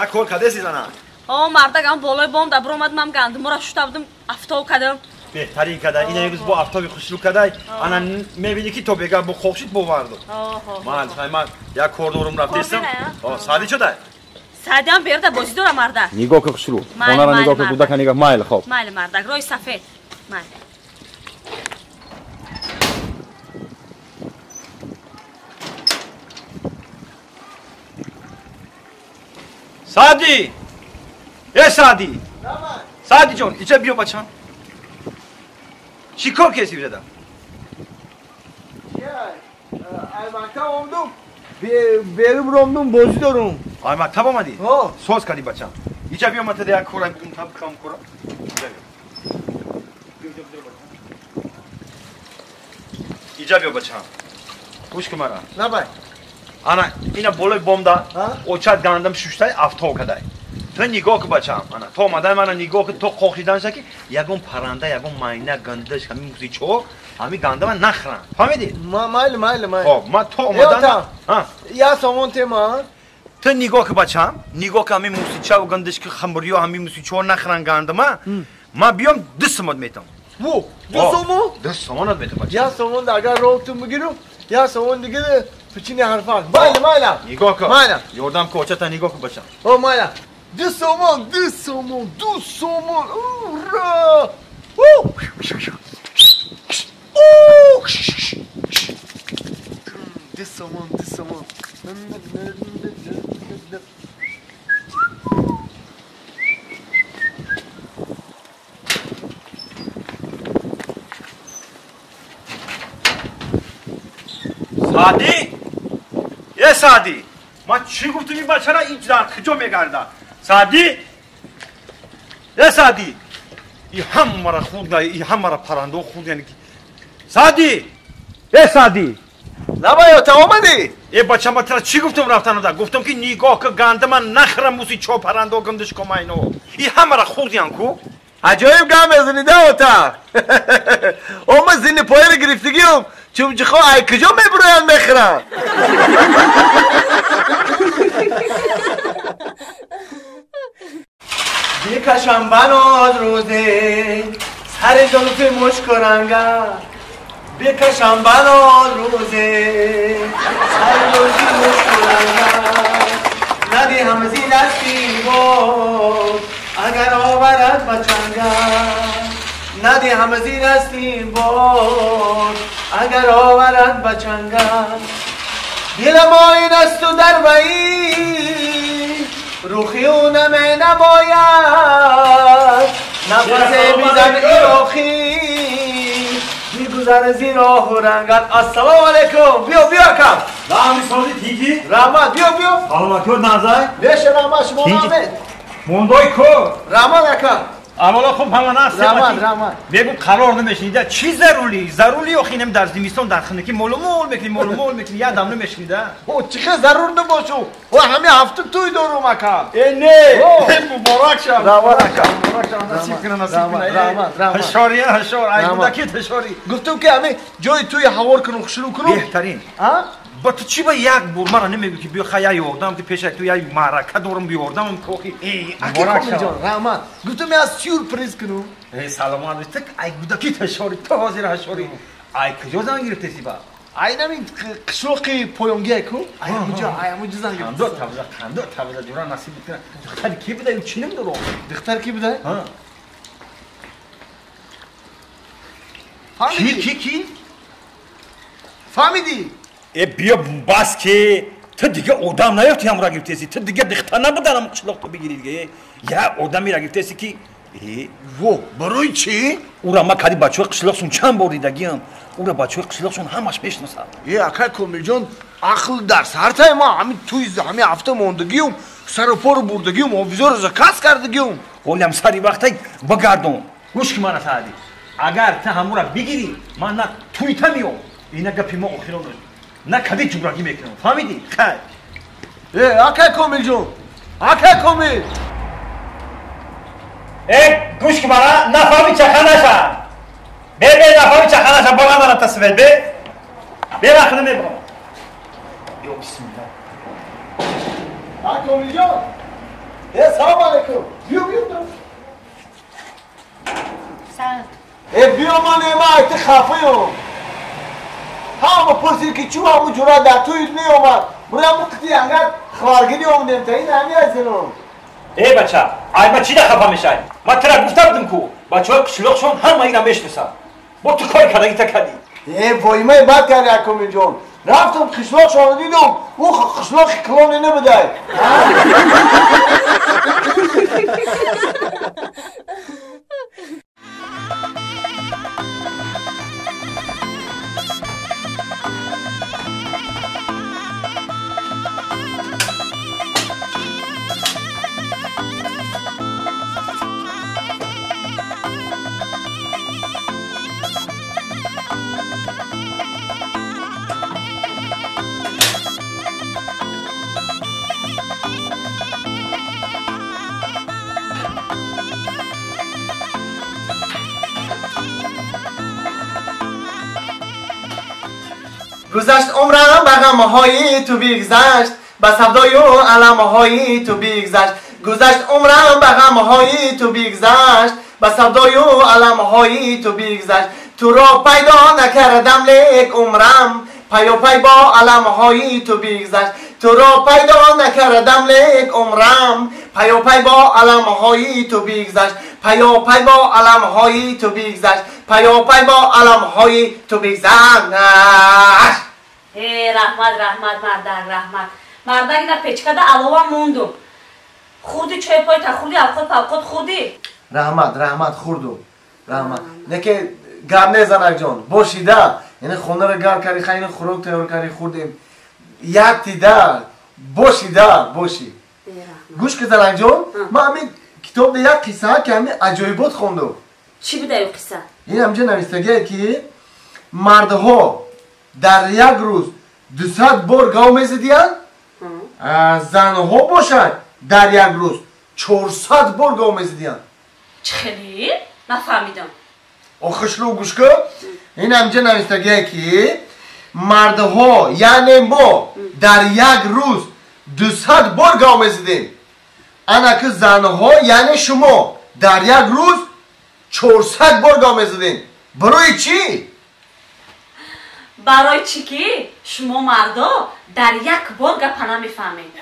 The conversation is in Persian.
یک کار کده سیزانه مردگم بالای بام در برامدم گندم را شوتا بودم افتاو کدم بهترین کده اینه یکیز با افتابی خوشلو کده انا میبینی که تو بگه با خوشید بواردو من یک کار دورم رفتیستم سادی شده سادی هم بیرده بازی داره مرده نگاه که خوشلو اونا را نگاه که کودک نگاه مایل خوب مایل مردک روی سفید مایل سادی سادی سادی جون اینجا بیا بچم چی کار کسی بیدم مکتب آمدم بریم رامدم بازی دارم مکتب آمدی؟ سوز کردی بچم اینجا بیا متده یک کارم کم کارم اینجا بیا بچم گوش که مرا نه بای انا اینا بالای بام دا اوچت گندم شوشتای افتاو کدای تو نگاه که بچم انا تو اومدای من نگاه که تو خوخیدن شکی یگون پرنده یگون ماینه گندش همین موزی چو همین گنده من نخرم فهمیدی مایل خب من تو اومدن یا سامان تیما تو نگاه که بچم نگاه که همین موزی چو گندش که خمری و همین موزی چو نخرن گنده من بیام دستمت میتم دو سامانت میتم بچم یا سامان اگر روتون بگیرم یا سامان دیگه پچینی حرفان مایلا نگاه که یردم کوچه تا نگاه که بچم مایلا دو سامان را دو سامان سادی من چی گفتم این بچه را این در کجا میگرده سادی سادی این هم مرا خود این هم مرا پرنده خود یعنی سادی سادی نباید تا آمدی بچه ما ترا چی گفتم رفتن در گفتم که نگاه که گنده من نخرم موسی چو پرنده و گندش کم اینو این هم مرا خود یعنی کو عجایب گم ازنیده تا اما زین پای رو گرفتگیم چون جخوا ای کجا میبروین بخرم بکشم بناز روزه سر جلوف مشکرنگا بکشم بناز روزه سر جلوف مشکرنگا ندی همزی دستی بود اگر آورد بچنگا ندی همزی دستی بود اگر آورد بچنگا دلم آین است و در بایی روخی او نمی نباید نفس بیزن ایراخی میگذر زیر آه و رنگت السلام علیکم بیا کم رامی سازی تیجی رحمت بیا سلام کور نازای بیش رحمت شما آمد موندوی کور رحمت اکم اولا خوب همه نست رحمت بگو قرار نمیشنیده چی ضروری و خینم در زمستان در خونه که مول میکنی یادم نمیشنیده او چیکه ضرور نباشو و همه هفته توی دارم اکم نه مبارک شد نصیب کنه هشار ای بودکی هشاری گفتم که همه جای توی هوار کنم شروع کنم بهترین با تو چی با یک بور مرا نمیگو که بیا خیلی آوردم که پیش تو یک معرکه دارم بیاوردم کوخی مبارک شد رحمت گفتم از سورپرایز کنم سلام علیکم تک ای بودکی هشاری تو حاضر هشاری ای کجا زنگ گرفتی سی با ای نمی قشوقی پویونگی کو ای اونجا زنگ گرفت خندو تابزا جورا نصیب کنه دختر کی بوده چی نمیدونم دختر کی بوده کی فهمیدی بیا بس که تو دیگه آدم نیافتی هم را گرفتیسی تو دیگه دختر نبودن قشلاق تو بگیری دیگه یا آدمی را گرفتیسی که برای چی؟ او را ما کدی بچه های قشلاقشون چند بار دیدگیم او را بچه های قشلاقشون همش میشناسن اکای کامل جان عقل در سر تای ما همین توی همین هفته موندگیم سر و پا رو بردگیم آویزا رو زکست کردگیم ولی هم سری وقتی بگردم گوش که من سعدی اگر تو همون را بگیری من نه توی تا میام اینا گپی ما آخران نه کدی جبرانی میکنم فهمیدی؟ خیلی اکای کامل جان اکای کامل گوش که من نفهمی چخه نشم نفهمی چخه نشم با من تصویر وقت نمیبرم بسم الله کامل جان سلام علیکم. بیو سلام. بیو من ایت خفیم. همه پرسید که چون همون جورا در توی می اومد. برای مقتی انقدر خوارگیری اومدیم تا این همی از اینون. ای بچه ما چی ده خفه میشه؟ ما ترا گفته بودم کو بچه های قشلوقشون همه اینا میشناسن. با تو کار کردی تا کردی. وای من بد کردی اکومی جون. رفتم قشلوقشون دیدم اون قشلوق کلونی نبوده. گذشت عمرم به غمهای تو بگذشت به سودای و علمهای تو بگذشت گذشت عمرم به غمهای تو بگذشت به سودای و علمهای تو بگذشت تو را پیدا نکردم لیک عمرم پی و پی با علمهای تو بگذشت تو را پیدا نکردم لیک عمرم پی و پی با علمهای تو بگذشت پی و پی با علمهای تو بگذشت پی و پی با علمهای تو بگذشت. رحمت مردک اینا پیچکده علاوه موندم خودی چای پای تا خوردی الخود خوردی رحمت خوردم رحمت نه که گرد نزنک جان باشیده یعنی خونه رو گرد کردی خیلی خوراک تیار کردی خوردیم یک تیده باشی گوش که زنک جان ما همین کتاب ده یک قصه که همین عجایبات خوندم. چی بوده این قصه؟ این همجا نویسته که مردها در یک روز 200 بار گاو میزدیند زنها باشند در یک روز 400 بار گاو میزدیند. چخیلی؟ نفهمیدم. آخشلو گوش کن این همجا نویسته که مردها یعنی ما در یک روز 200 بار گاو میزدیم انا که زنها یعنی شما در یک روز 400 بار گاو میزدین. برای چی؟ برای چی که شما مردا در یک بار گپ نمیفهمید.